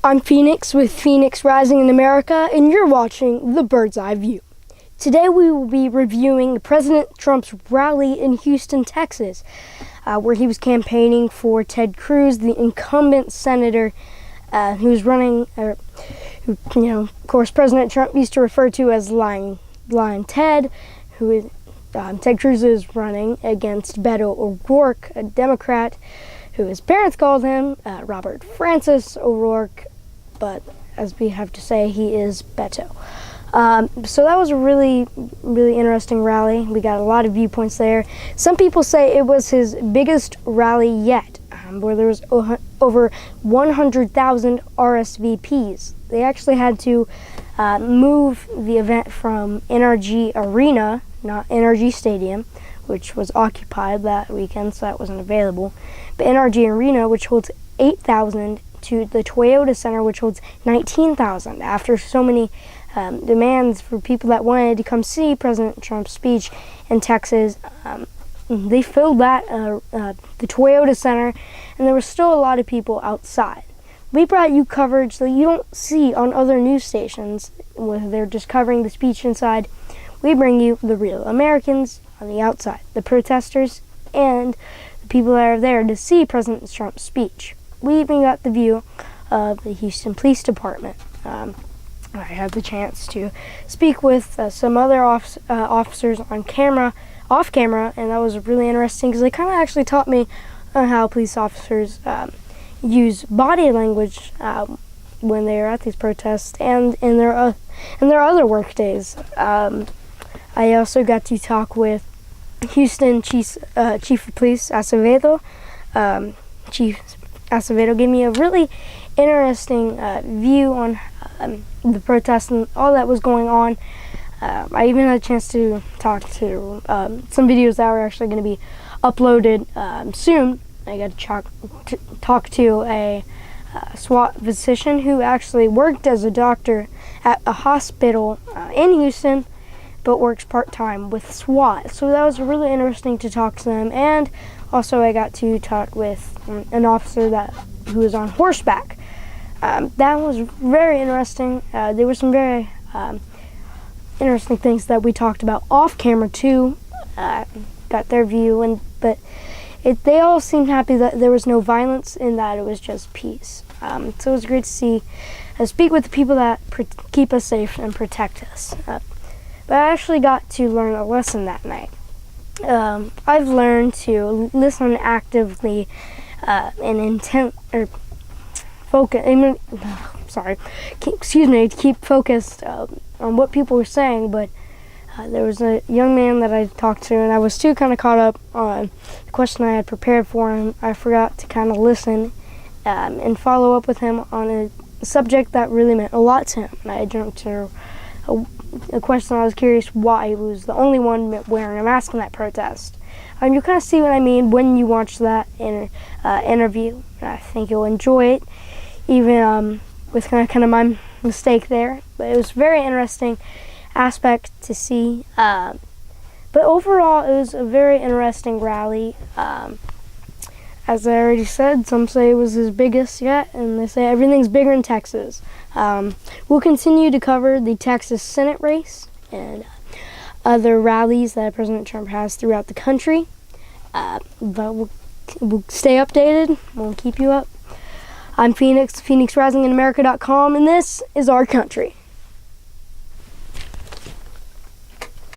I'm Phoenix with Phoenix Rising in America, and you're watching The Bird's Eye View. Today we will be reviewing President Trump's rally in Houston, Texas, where he was campaigning for Ted Cruz, the incumbent senator who was running, who, of course, President Trump used to refer to as Lying Ted, who is Ted Cruz is running against Beto O'Rourke, a Democrat, who his parents called him Robert Francis O'Rourke, but as we have to say, he is Beto. So that was a really interesting rally. We got a lot of viewpoints there. Some people say it was his biggest rally yet, where there was over 100,000 RSVPs. They actually had to move the event from NRG Arena, not NRG Stadium, which was occupied that weekend, so that wasn't available, but NRG Arena, which holds 8,000, to the Toyota Center, which holds 19,000, after so many demands for people that wanted to come see President Trump's speech in Texas. They filled that, the Toyota Center, and there were still a lot of people outside. We brought you coverage that you don't see on other news stations, where they're just covering the speech inside. We bring you the real Americans on the outside, the protesters, and the people that are there to see President Trump's speech. We even got the view of the Houston Police Department. I had the chance to speak with some other officers off camera, and that was really interesting because they kind of actually taught me how police officers use body language when they are at these protests and in their other work days. I also got to talk with Houston Chief of Police Acevedo. Chief Acevedo gave me a really interesting view on the protests and all that was going on. I even had a chance to talk to some videos that were actually going to be uploaded soon. I got to talk to a SWAT physician who actually worked as a doctor at a hospital in Houston, but works part-time with SWAT. So that was really interesting to talk to them. And also I got to talk with an officer who was on horseback. That was very interesting. There were some very interesting things that we talked about off camera too. Got their view, but they all seemed happy that there was no violence and that it was just peace. So it was great to speak with the people that keep us safe and protect us. But I actually got to learn a lesson that night. I've learned to listen actively and keep focused on what people were saying. But there was a young man that I talked to, and I was too kind of caught up on the question I had prepared for him. I forgot to kind of listen and follow up with him on a subject that really meant a lot to him. And I jumped to a question I was curious why he was the only one wearing a mask in that protest. You kind of see what I mean when you watch that interview. I think you'll enjoy it, even with kind of my mistake there. But it was a very interesting aspect to see. But overall, it was a very interesting rally. As I already said, some say it was his biggest yet, and they say everything's bigger in Texas. We'll continue to cover the Texas Senate race and other rallies that President Trump has throughout the country. But we'll stay updated. We'll keep you up. I'm Phoenix, PhoenixRisingInAmerica.com, and this is our country.